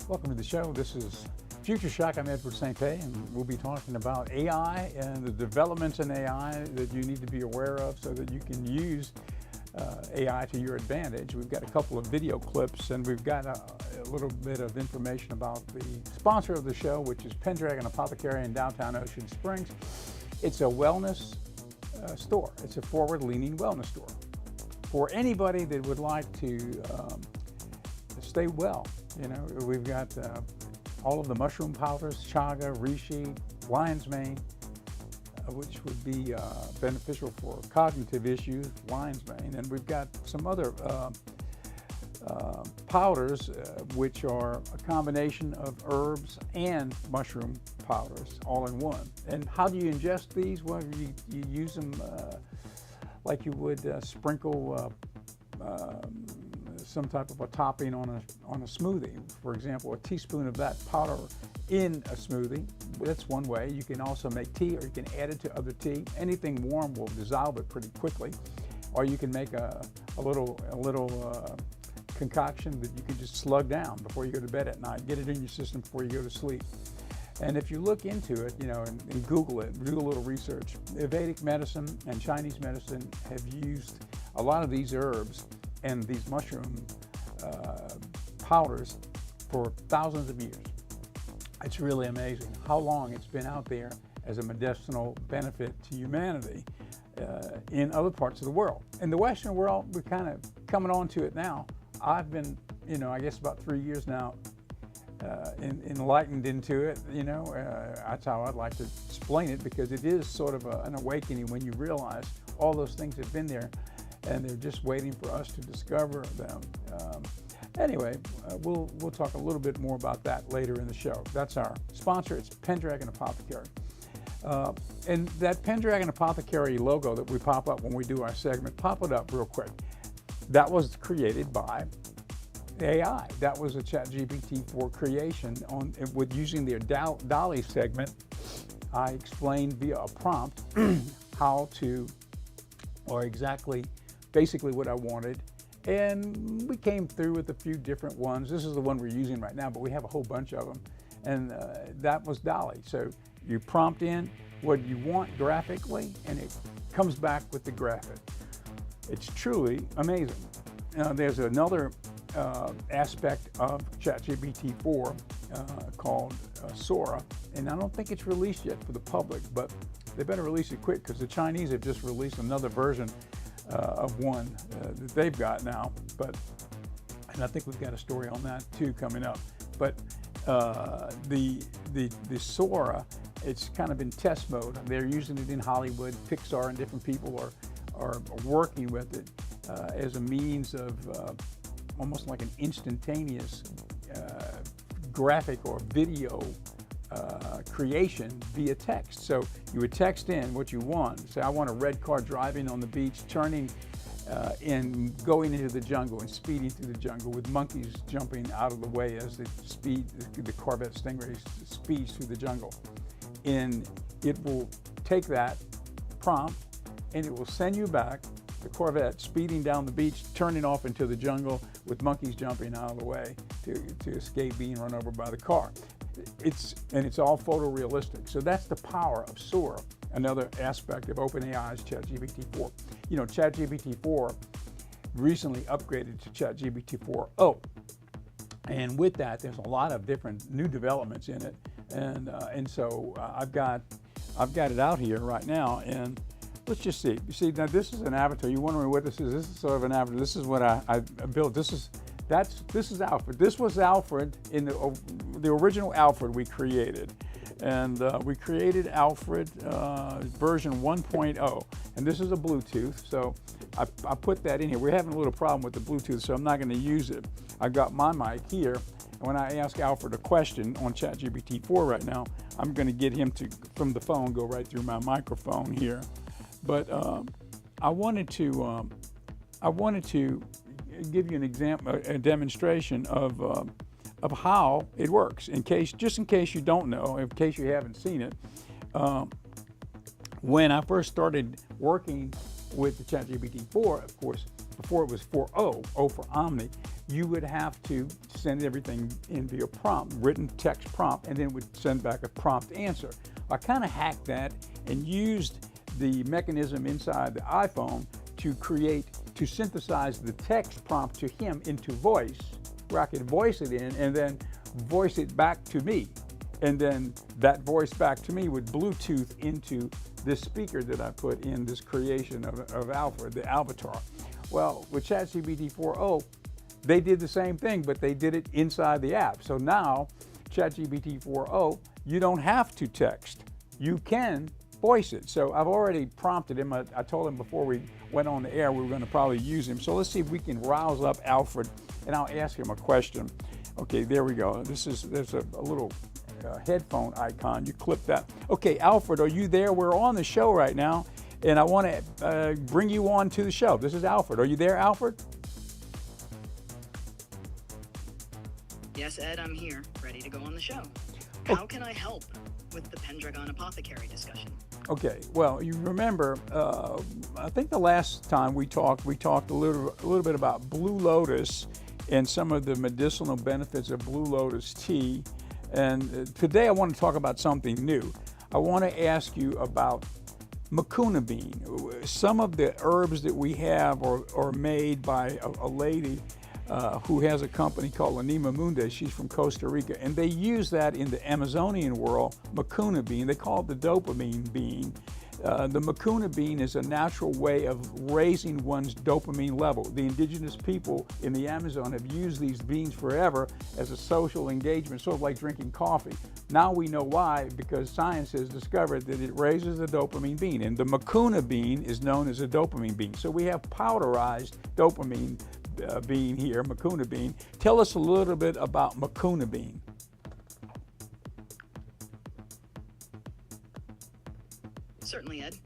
Welcome to the show. This is Future Shock. I'm Edward St. Pé, and we'll be talking about AI and the developments in AI that you need to be aware of so that you can use AI to your advantage. We've got a couple of video clips, and we've got a little bit of information about the sponsor of the show, which is Pendragon Apothecary in downtown Ocean Springs. It's a wellness store. It's a forward-leaning wellness store for anybody that would like to stay well. You know, we've got all of the mushroom powders, chaga, reishi, lion's mane, which would be beneficial for cognitive issues, lion's mane, and we've got some other powders which are a combination of herbs and mushroom powders all in one. And how do you ingest these? Well, you use them like you would sprinkle some type of a topping on a smoothie. For example, a teaspoon of that powder in a smoothie. That's one way. You can also make tea, or you can add it to other tea. Anything warm will dissolve it pretty quickly. Or you can make a little concoction that you can just slug down before you go to bed at night. Get it in your system before you go to sleep. And if you look into it, you know, and Google it, do a little research, Vedic medicine and Chinese medicine have used a lot of these herbs and these mushroom powders for thousands of years. It's really amazing how long it's been out there as a medicinal benefit to humanity in other parts of the world. In the Western world, we're kind of coming on to it now. I've been, you know, I guess about 3 years now enlightened into it, you know. That's how I'd like to explain it, because it is sort of an awakening when you realize all those things have been there and they're just waiting for us to discover them. Anyway, we'll talk a little bit more about that later in the show. That's our sponsor. It's Pendragon Apothecary. And that Pendragon Apothecary logo that we pop up when we do our segment, pop it up real quick. That was created by AI. That was a ChatGPT-4 creation with using their DALL-E segment. I explained via a prompt how to, or basically what I wanted, and we came through with a few different ones. This is the one we're using right now, but we have a whole bunch of them, and that was DALL-E. So you prompt in what you want graphically, and it comes back with the graphic. It's truly amazing. There's another aspect of ChatGPT-4 called Sora, and I don't think it's released yet for the public, but they better release it quick, because the Chinese have just released another version of one that they've got now. And I think we've got a story on that too coming up. But the Sora, it's kind of in test mode. They're using it in Hollywood. Pixar and different people are working with it as a means of almost like an instantaneous graphic or video creation via text. So you would text in what you want. Say, I want a red car driving on the beach, turning and going into the jungle and speeding through the jungle with monkeys jumping out of the way as the Corvette Stingray speeds through the jungle. And it will take that prompt and it will send you back the Corvette speeding down the beach, turning off into the jungle with monkeys jumping out of the way to escape being run over by the car. It's all photorealistic. So that's the power of Sora, another aspect of OpenAI's ChatGPT-4. You know, ChatGPT-4 recently upgraded to ChatGPT-4o. And with that, there's a lot of different new developments in it. And so I've got it out here right now, and let's just see. You see, now this is an avatar. You're wondering what this is. This is sort of an avatar. This is what I built. This is Alfred. This was Alfred in the original Alfred we created. And we created Alfred version 1.0. And this is a Bluetooth, so I put that in here. We're having a little problem with the Bluetooth, so I'm not going to use it. I've got my mic here, and when I ask Alfred a question on ChatGPT-4 right now, I'm going to get him to, from the phone, go right through my microphone here. But I wanted to give you an example, a demonstration of how it works. Just in case you don't know, in case you haven't seen it, when I first started working with the ChatGPT-4, of course, before it was 4.0, O for Omni, you would have to send everything in via prompt, written text prompt, and then would send back a prompt answer. I kind of hacked that and used the mechanism inside the iPhone to synthesize the text prompt to him into voice, where I could voice it in and then voice it back to me. And then that voice back to me would Bluetooth into this speaker that I put in this creation of Alfred, the avatar. Well, with ChatGPT 4.0, they did the same thing, but they did it inside the app. So now, ChatGPT 4.0, you don't have to text. You can voice it. So I've already prompted him. I told him before we went on the air we were going to probably use him. So let's see if we can rouse up Alfred, and I'll ask him a question. Okay, there we go. There's a little headphone icon. You clip that. Okay, Alfred, are you there? We're on the show right now, and I want to bring you on to the show. This is Alfred. Are you there, Alfred? Yes, Ed, I'm here, ready to go on the show. How can I help with the Pendragon Apothecary discussion? Okay, well, you remember, I think the last time we talked a little bit about Blue Lotus and some of the medicinal benefits of Blue Lotus tea. And today I want to talk about something new. I want to ask you about Mucuna bean. Some of the herbs that we have are made by a lady who has a company called Anima Mundi. She's from Costa Rica, and they use that in the Amazonian world, Mucuna bean. They call it the dopamine bean. The Mucuna bean is a natural way of raising one's dopamine level. The indigenous people in the Amazon have used these beans forever as a social engagement, sort of like drinking coffee. Now we know why, because science has discovered that it raises the dopamine bean, and the Mucuna bean is known as a dopamine bean. So we have powderized dopamine bean here, Mucuna bean. Tell us a little bit about Mucuna bean. Certainly, Ed.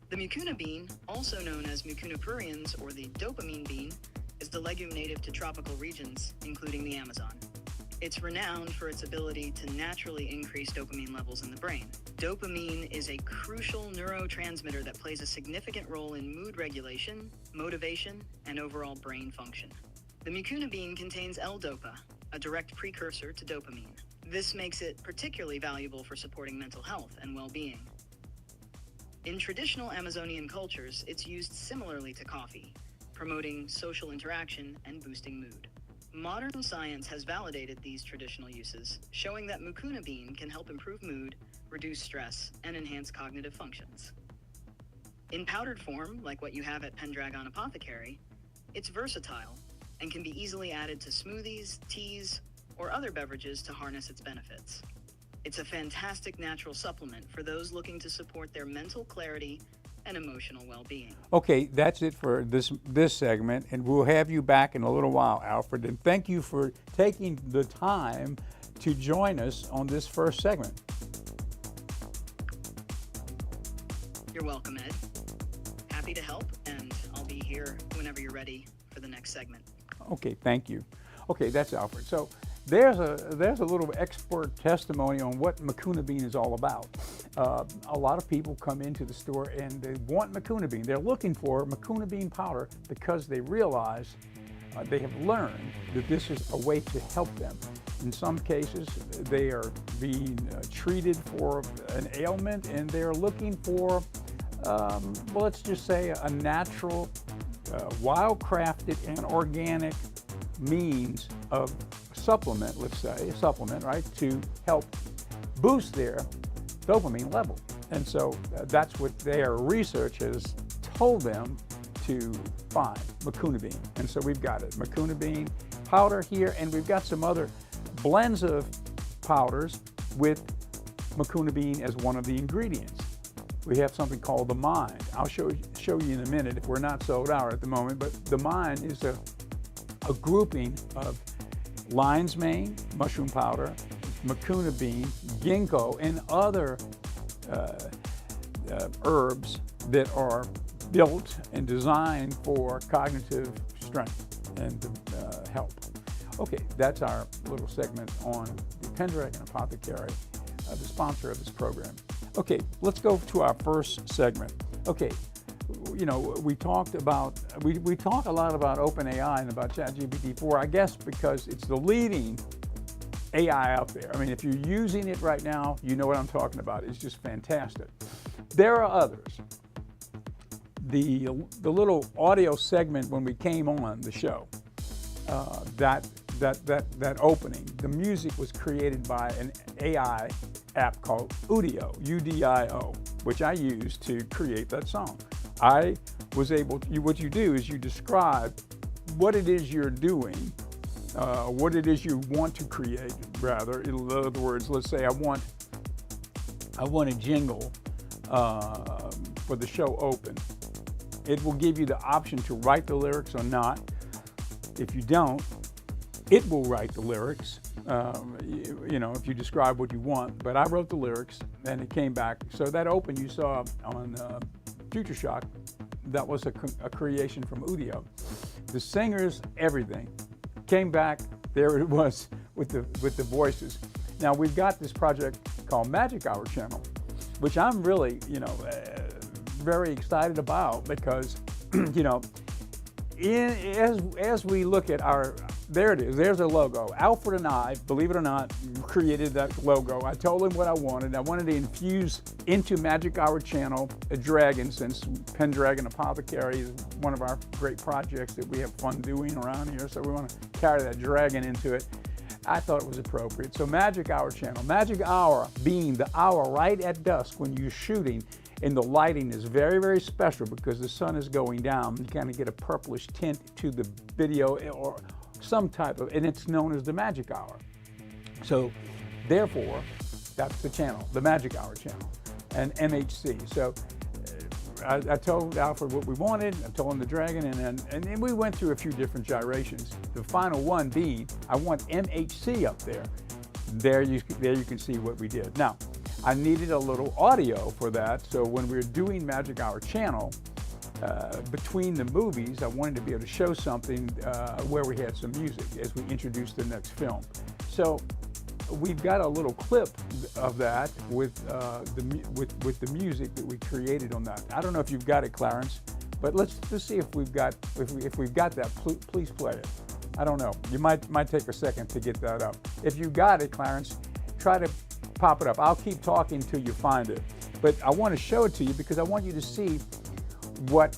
The Mucuna bean, also known as Mucuna pruriens or the dopamine bean, is the legume native to tropical regions, including the Amazon. It's renowned for its ability to naturally increase dopamine levels in the brain. Dopamine is a crucial neurotransmitter that plays a significant role in mood regulation, motivation, and overall brain function. The Mucuna bean contains L-Dopa, a direct precursor to dopamine. This makes it particularly valuable for supporting mental health and well-being. In traditional Amazonian cultures, it's used similarly to coffee, promoting social interaction and boosting mood. Modern science has validated these traditional uses, showing that Mucuna bean can help improve mood, reduce stress, and enhance cognitive functions. In powdered form, like what you have at Pendragon Apothecary, it's versatile and can be easily added to smoothies, teas, or other beverages to harness its benefits. It's a fantastic natural supplement for those looking to support their mental clarity and emotional well-being. Okay, that's it for this segment, and we'll have you back in a little while, Alfred. And thank you for taking the time to join us on this first segment. You're welcome, Ed. Happy to help, and I'll be here whenever you're ready for the next segment. Okay, thank you. Okay, that's Alfred. So there's a little expert testimony on what Mucuna bean is all about. A lot of people come into the store and they want Mucuna bean. They're looking for Mucuna bean powder because they realize they have learned that this is a way to help them. In some cases, they are being treated for an ailment, and they're looking for, well, let's just say a natural, wild-crafted and organic means of supplement, let's say, a supplement, right, to help boost their dopamine level. And so that's what their research has told them to find, Mucuna bean. And so we've got it, Mucuna bean powder here, and we've got some other blends of powders with Mucuna bean as one of the ingredients. We have something called the Mind. I'll show you in a minute if we're not sold out at the moment, but the Mind is a grouping of lion's mane, mushroom powder, Mucuna bean, ginkgo, and other herbs that are built and designed for cognitive strength and help. Okay, that's our little segment on the Pendragon Apothecary, the sponsor of this program. Okay, let's go to our first segment. Okay, you know, we talk a lot about OpenAI and about ChatGPT-4, I guess because it's the leading AI out there. I mean, if you're using it right now, you know what I'm talking about. It's just fantastic. There are others. The little audio segment when we came on the show, that opening, the music was created by an AI app called Udio, U-D-I-O, which I used to create that song. I was able to, what you do is you describe what it is you're doing, what it is you want to create, rather. In other words, let's say I want a jingle for the show Open. It will give you the option to write the lyrics or not. If you don't, it will write the lyrics, you know, if you describe what you want. But I wrote the lyrics, and it came back. So that Open you saw on Future Shock, that was a creation from Udio. The singers, everything, came back. There it was with the voices. Now we've got this project called Magic Hour Channel, which I'm really, you know, very excited about because, you know, as we look at there it is, there's a logo. Alfred and I, believe it or not, created that logo. I told him what I wanted. I wanted to infuse into Magic Hour Channel a dragon, since Pendragon Apothecary is one of our great projects that we have fun doing around here, so we want to carry that dragon into it. I thought it was appropriate. So Magic Hour Channel. Magic Hour being the hour right at dusk when you're shooting, and the lighting is very, very special because the sun is going down. You kind of get a purplish tint to the video or some type of, and it's known as the Magic Hour. So therefore, that's the channel, the Magic Hour Channel, and MHC. So I told Alfred what we wanted, I told him the dragon, and then we went through a few different gyrations. The final one being, I want MHC up there. There you can see what we did. Now, I needed a little audio for that, so when we were doing Magic Hour Channel, between the movies, I wanted to be able to show something where we had some music as we introduced the next film. So we've got a little clip of that with the music that we created on that. I don't know if you've got it, Clarence, but let's see if we've got that. Please play it. I don't know. You might take a second to get that up. If you got it, Clarence, try to pop it up. I'll keep talking till you find it. But I want to show it to you because I want you to see what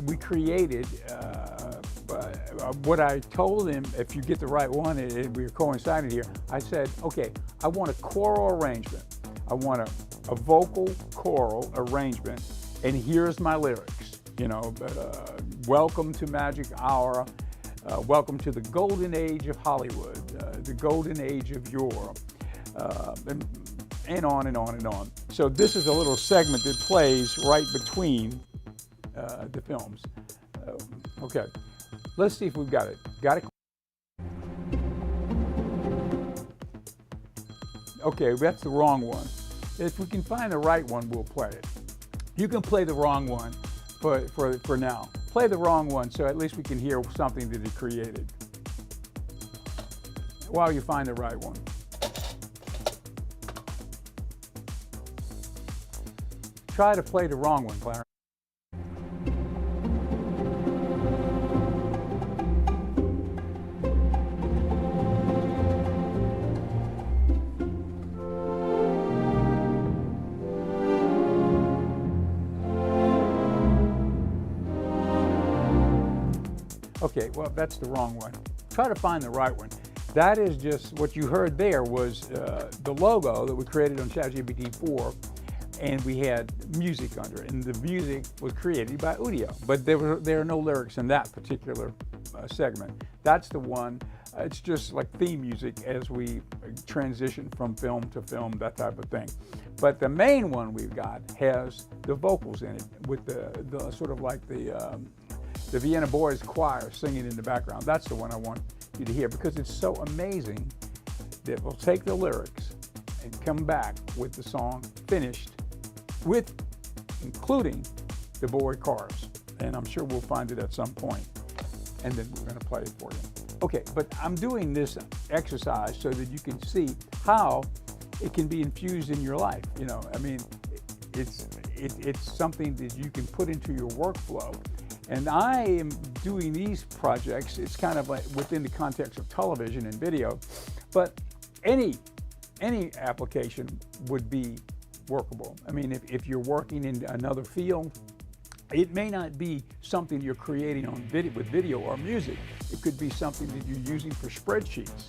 we created. What I told him, if you get the right one, we're coinciding here, I said, okay, I want a choral arrangement. I want a vocal choral arrangement, and here's my lyrics. You know, welcome to Magic Hour. Welcome to the golden age of Hollywood, the golden age of yore, and on and on and on. So this is a little segment that plays right between the films. Okay, let's see if we've got it. Got it? Okay, that's the wrong one. If we can find the right one, we'll play it. You can play the wrong one for now. Play the wrong one so at least we can hear something that it created while you find the right one. Try to play the wrong one, Clarence. Okay, well, that's the wrong one. Try to find the right one. That is just what you heard there was the logo that we created on ChatGPT-4, and we had music under it, and the music was created by Udio, but there are no lyrics in that particular segment. That's the one. It's just like theme music as we transition from film to film, that type of thing. But the main one we've got has the vocals in it with the sort of like the Vienna Boys Choir singing in the background. That's the one I want you to hear because it's so amazing that we'll take the lyrics and come back with the song finished with including the boy chorus. And I'm sure we'll find it at some point, and then we're going to play it for you. Okay, but I'm doing this exercise so that you can see how it can be infused in your life. You know, I mean, it's something that you can put into your workflow. And I am doing these projects, it's kind of like within the context of television and video, but any application would be workable. I mean, if you're working in another field, it may not be something you're creating on video with video or music. It could be something that you're using for spreadsheets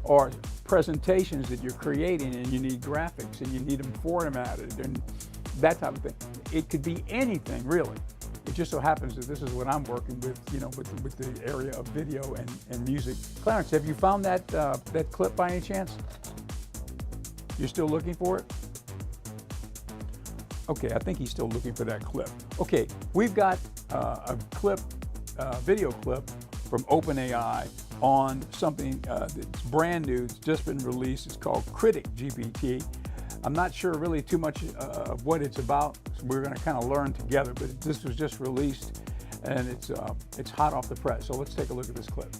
or presentations that you're creating, and you need graphics and you need them formatted and that type of thing. It could be anything, really. It just so happens that this is what I'm working with, you know, with the area of video and music. Clarence, have you found that clip by any chance? You're still looking for it? Okay, I think he's still looking for that clip. Okay, we've got a clip, video clip from OpenAI on something that's brand new. It's just been released. It's called Critic GPT. I'm not sure really too much of what it's about. So we're going to kind of learn together, but this was just released and it's hot off the press. So let's take a look at this clip.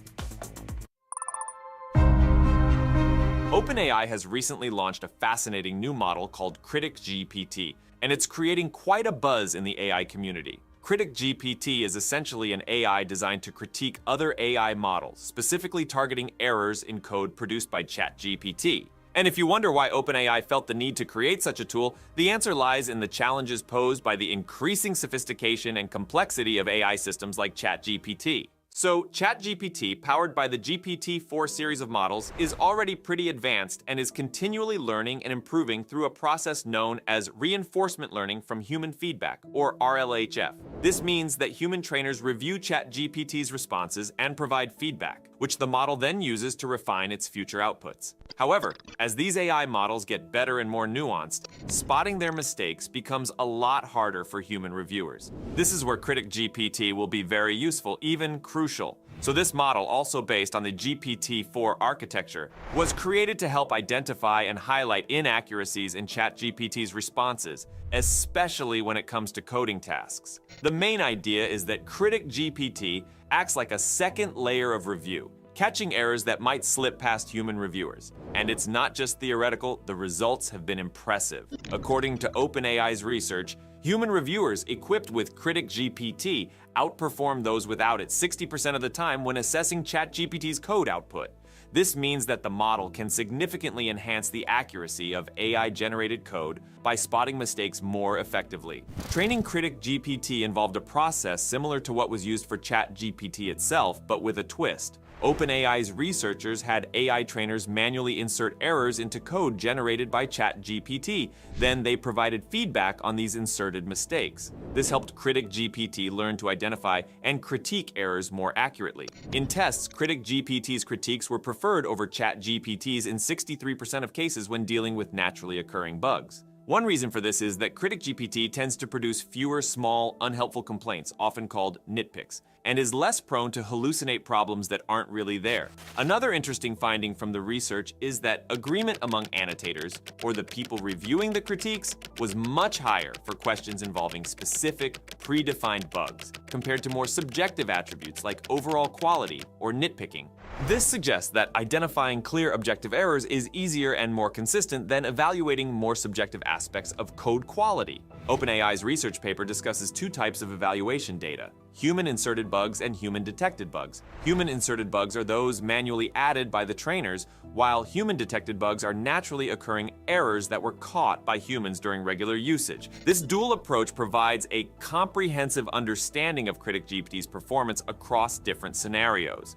OpenAI has recently launched a fascinating new model called Critic GPT, and it's creating quite a buzz in the AI community. Critic GPT is essentially an AI designed to critique other AI models, specifically targeting errors in code produced by ChatGPT. And if you wonder why OpenAI felt the need to create such a tool, the answer lies in the challenges posed by the increasing sophistication and complexity of AI systems like ChatGPT. So, ChatGPT, powered by the GPT-4 series of models, is already pretty advanced and is continually learning and improving through a process known as reinforcement learning from human feedback, or RLHF. This means that human trainers review ChatGPT's responses and provide feedback, which the model then uses to refine its future outputs. However, as these AI models get better and more nuanced, spotting their mistakes becomes a lot harder for human reviewers. This is where Critic GPT will be very useful, even crucial. So this model, also based on the GPT-4 architecture, was created to help identify and highlight inaccuracies in ChatGPT's responses, especially when it comes to coding tasks. The main idea is that Critic GPT acts like a second layer of review, catching errors that might slip past human reviewers. And it's not just theoretical, the results have been impressive. According to OpenAI's research, human reviewers equipped with Critic GPT outperform those without it 60% of the time when assessing ChatGPT's code output. This means that the model can significantly enhance the accuracy of AI-generated code by spotting mistakes more effectively. Training Critic GPT involved a process similar to what was used for ChatGPT itself, but with a twist. OpenAI's researchers had AI trainers manually insert errors into code generated by ChatGPT. Then they provided feedback on these inserted mistakes. This helped Critic GPT learn to identify and critique errors more accurately. In tests, Critic GPT's critiques were preferred over ChatGPT's in 63% of cases when dealing with naturally occurring bugs. One reason for this is that Critic GPT tends to produce fewer small, unhelpful complaints, often called nitpicks, and is less prone to hallucinate problems that aren't really there. Another interesting finding from the research is that agreement among annotators, or the people reviewing the critiques, was much higher for questions involving specific, predefined bugs, compared to more subjective attributes like overall quality or nitpicking. This suggests that identifying clear objective errors is easier and more consistent than evaluating more subjective aspects of code quality. OpenAI's research paper discusses two types of evaluation data: human-inserted bugs and human-detected bugs. Human-inserted bugs are those manually added by the trainers, while human-detected bugs are naturally occurring errors that were caught by humans during regular usage. This dual approach provides a comprehensive understanding of Critic GPT's performance across different scenarios.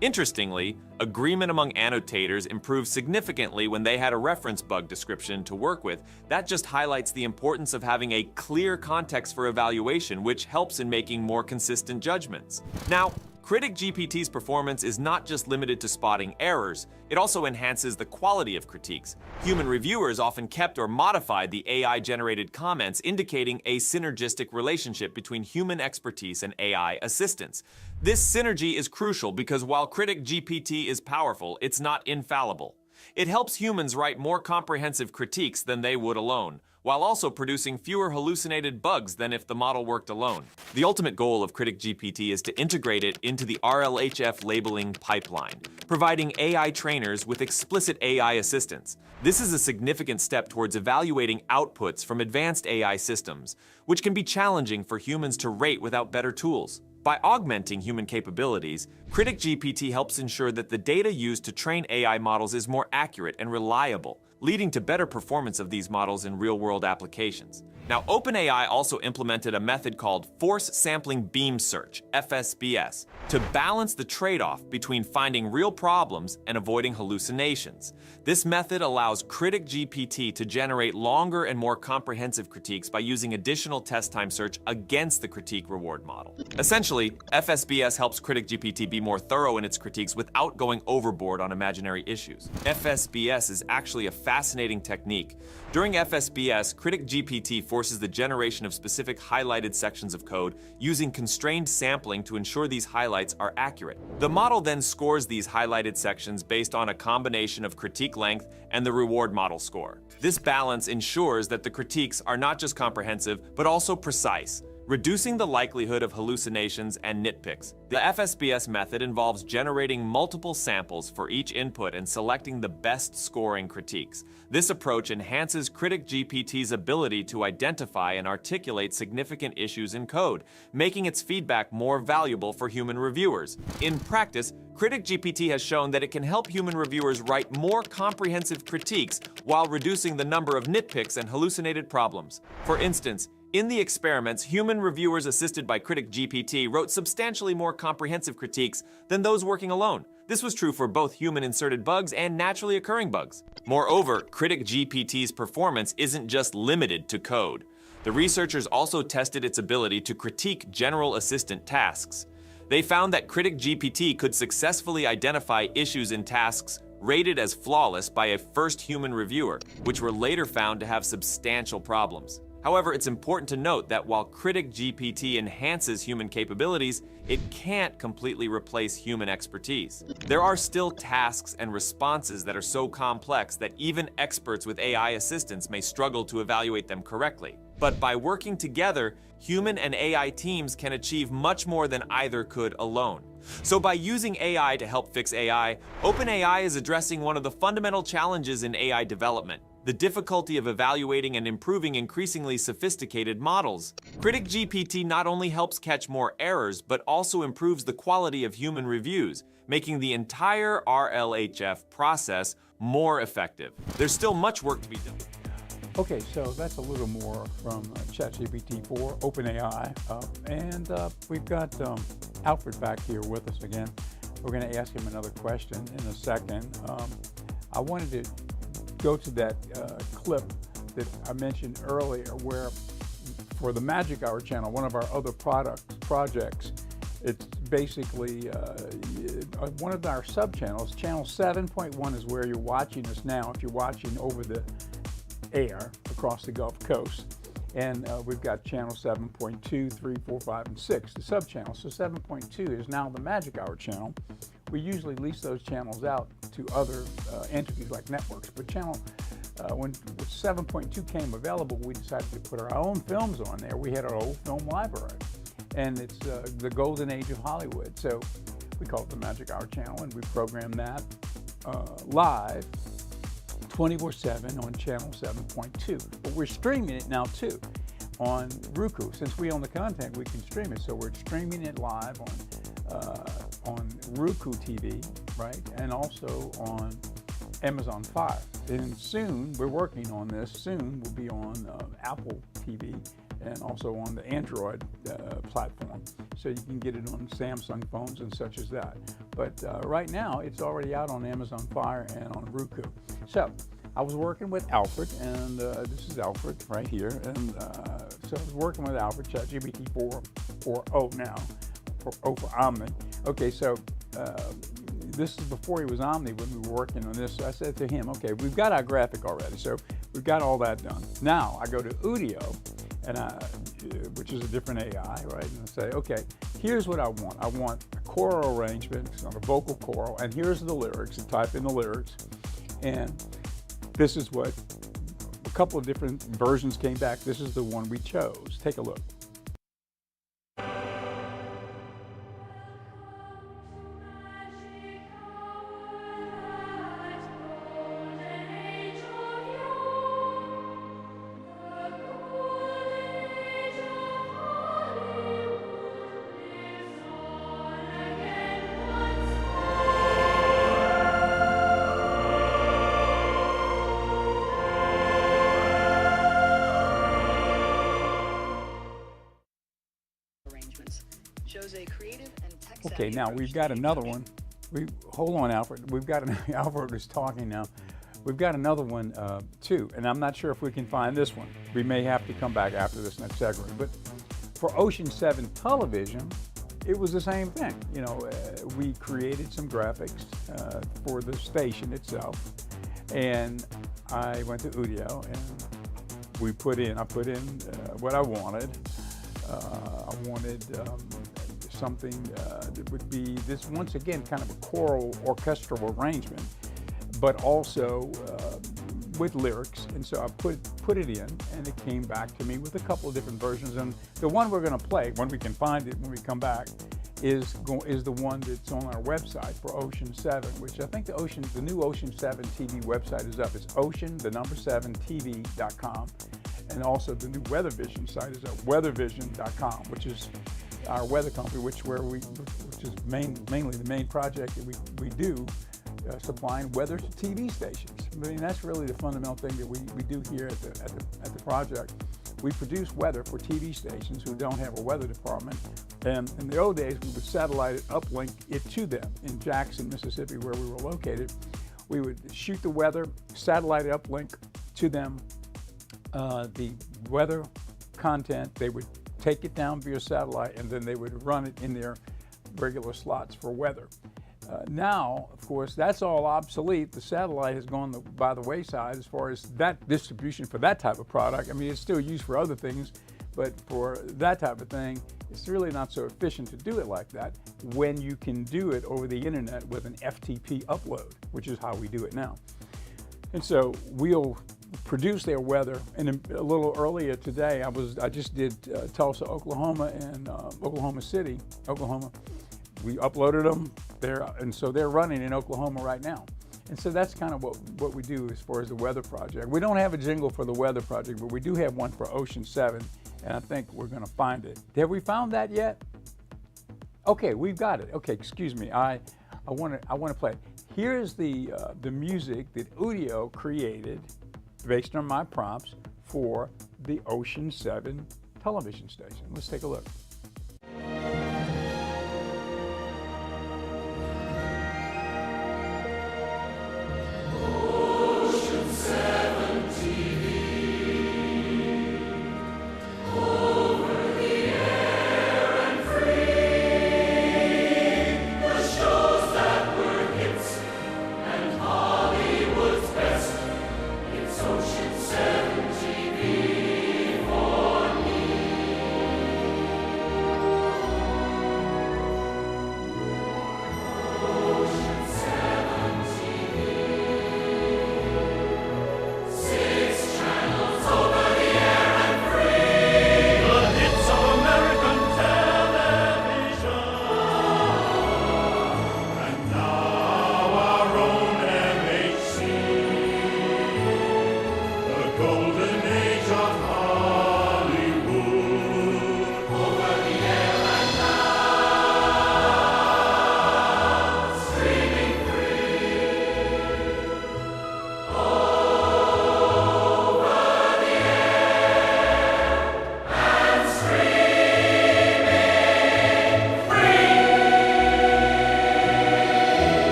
Interestingly, agreement among annotators improved significantly when they had a reference bug description to work with. That just highlights the importance of having a clear context for evaluation, which helps in making more consistent judgments. Now, Critic GPT's performance is not just limited to spotting errors, it also enhances the quality of critiques. Human reviewers often kept or modified the AI-generated comments, indicating a synergistic relationship between human expertise and AI assistance. This synergy is crucial because while Critic GPT is powerful, it's not infallible. It helps humans write more comprehensive critiques than they would alone, while also producing fewer hallucinated bugs than if the model worked alone. The ultimate goal of Critic GPT is to integrate it into the RLHF labeling pipeline, providing AI trainers with explicit AI assistance. This is a significant step towards evaluating outputs from advanced AI systems, which can be challenging for humans to rate without better tools. By augmenting human capabilities, Critic GPT helps ensure that the data used to train AI models is more accurate and reliable, leading to better performance of these models in real-world applications. Now, OpenAI also implemented a method called Force Sampling Beam Search, FSBS, to balance the trade-off between finding real problems and avoiding hallucinations. This method allows Critic GPT to generate longer and more comprehensive critiques by using additional test time search against the critique reward model. Essentially, FSBS helps Critic GPT be more thorough in its critiques without going overboard on imaginary issues. FSBS is actually a fascinating technique. During FSBS, Critic GPT forces the generation of specific highlighted sections of code using constrained sampling to ensure these highlights are accurate. The model then scores these highlighted sections based on a combination of critique length and the reward model score. This balance ensures that the critiques are not just comprehensive, but also precise, reducing the likelihood of hallucinations and nitpicks. The FSBS method involves generating multiple samples for each input and selecting the best scoring critiques. This approach enhances Critic GPT's ability to identify and articulate significant issues in code, making its feedback more valuable for human reviewers. In practice, Critic GPT has shown that it can help human reviewers write more comprehensive critiques while reducing the number of nitpicks and hallucinated problems. For instance, in the experiments, human reviewers assisted by Critic GPT wrote substantially more comprehensive critiques than those working alone. This was true for both human-inserted bugs and naturally occurring bugs. Moreover, Critic GPT's performance isn't just limited to code. The researchers also tested its ability to critique general assistant tasks. They found that Critic GPT could successfully identify issues in tasks rated as flawless by a first human reviewer, which were later found to have substantial problems. However, it's important to note that while Critic GPT enhances human capabilities, it can't completely replace human expertise. There are still tasks and responses that are so complex that even experts with AI assistants may struggle to evaluate them correctly. But by working together, human and AI teams can achieve much more than either could alone. So by using AI to help fix AI, OpenAI is addressing one of the fundamental challenges in AI development: the difficulty of evaluating and improving increasingly sophisticated models. Critic GPT not only helps catch more errors, but also improves the quality of human reviews, making the entire RLHF process more effective. There's still much work to be done. Okay, so that's a little more from ChatGPT 4, OpenAI, and we've got Alfred back here with us again. We're going to ask him another question in a second. I wanted to go to that clip that I mentioned earlier, where for the Magic Hour channel, one of our other projects, it's basically one of our sub-channels. Channel 7.1 is where you're watching us now, if you're watching over the air across the Gulf Coast. And we've got channel 7.2, 3, 4, 5, and 6, the sub-channels. So 7.2 is now the Magic Hour channel. We usually lease those channels out to other entities like networks. But when 7.2 came available, we decided to put our own films on there. We had our old film library, and it's the golden age of Hollywood. So we call it the Magic Hour channel, and we program that live 24/7 on channel 7.2. But we're streaming it now too on Roku. Since we own the content, we can stream it. So we're streaming it live on Roku TV, right? And also on Amazon Fire. And soon, we're working on this, soon we'll be on Apple TV and also on the Android platform. So you can get it on Samsung phones and such as that. But right now, it's already out on Amazon Fire and on Roku. So I was working with Alfred, and this is Alfred right here. And so I was working with Alfred, ChatGPT 4.0 now, for Omni. Okay, so this is before he was Omni when we were working on this. So I said to him, okay, we've got our graphic already, so we've got all that done. Now I go to Udio, and which is a different AI, right? And I say, okay, here's what I want. I want a choral arrangement on a vocal choral, and here's the lyrics, and type in the lyrics. And this is what couple of different versions came back. This is the one we chose. Take a look. Arrangements shows a creative and tech-savvy Okay, now approach we've to got the another economy. one. Hold on, Alfred. We've got Alfred is talking now. We've got another one too, and I'm not sure if we can find this one. We may have to come back after this next segment. But for Ocean 7 television, it was the same thing. You know, we created some graphics for the station itself, and I went to Udio and I put in what I wanted. I wanted something that would be this, once again, kind of a choral orchestral arrangement, but also with lyrics. And so I put it in, and it came back to me with a couple of different versions. And the one we're going to play, when we can find it when we come back, is the one that's on our website for Ocean 7, which I think the new Ocean 7 TV website is up. It's ocean7tv.com. And also the new WeatherVision site is at weathervision.com, which is our weather company, which is mainly the main project that we do, supplying weather to TV stations. I mean, that's really the fundamental thing that we do here at the project. We produce weather for TV stations who don't have a weather department. And in the old days, we would satellite it, uplink it to them. In Jackson, Mississippi, where we were located, we would shoot the weather, satellite it, uplink to them. The weather content, they would take it down via satellite, and then they would run it in their regular slots for weather. Now, of course, that's all obsolete. The satellite has gone by the wayside as far as that distribution for that type of product. I mean, it's still used for other things, but for that type of thing, it's really not so efficient to do it like that when you can do it over the internet with an FTP upload, which is how we do it now. And so we'll produce their weather. And a little earlier today, I just did Tulsa, Oklahoma, and Oklahoma City, Oklahoma. We uploaded them there, and so they're running in Oklahoma right now. And so that's kind of what we do as far as the weather project. We don't have a jingle for the weather project, but we do have one for Ocean 7, and I think we're going to find it. Have we found that yet? Okay, we've got it. Okay, excuse me. I want to play it. Here's the music that Udio created based on my prompts for the Ocean 7 television station. Let's take a look.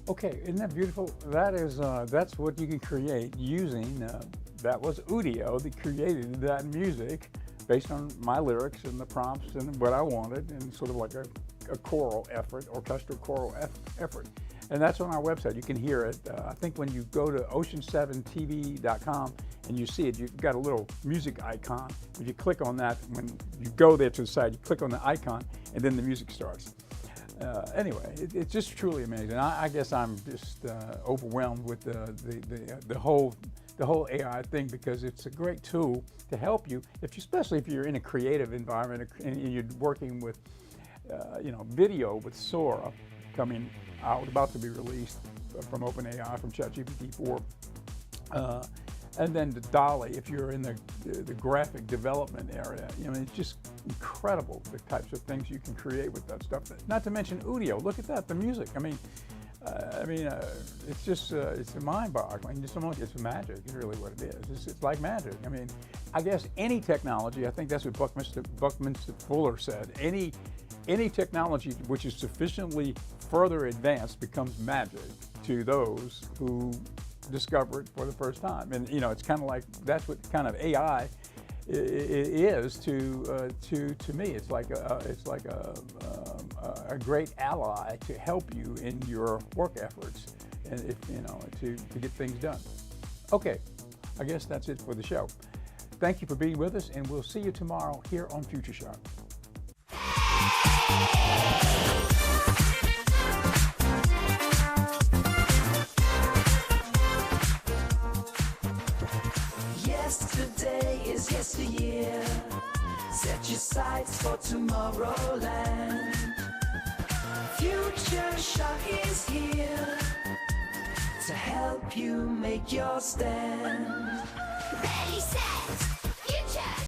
Okay, isn't that beautiful? That's what you can create using, that was Udio that created that music based on my lyrics and the prompts and what I wanted, and sort of like a choral effort, orchestral choral effort. And that's on our website. You can hear it. I think when you go to ocean7tv.com and you see it, you've got a little music icon. When you click on that, when you go there to the side, you click on the icon, and then the music starts. Anyway, it's just truly amazing. I guess I'm just overwhelmed with the whole AI thing, because it's a great tool to help you, especially if you're in a creative environment and you're working with, video with Sora coming out, about to be released from OpenAI, from ChatGPT 4. And then the DALL-E, if you're in the graphic development area, it's just incredible the types of things you can create with that stuff. Not to mention Udio, look at that, the music. It's just, it's mind-boggling. It's magic, is really what it is. It's like magic. I guess any technology, I think that's what Buckminster Fuller said, any technology which is sufficiently further advanced becomes magic to those who discover it for the first time. And it's kind of like, that's what kind of AI is to me. It's like a great ally to help you in your work efforts, and to get things done. Okay, I guess that's it for the show. Thank you for being with us, and we'll see you tomorrow here on Future Shock. Yesterday is yesteryear. Set your sights for Tomorrowland. Future Shock is here to help you make your stand. Ready, set.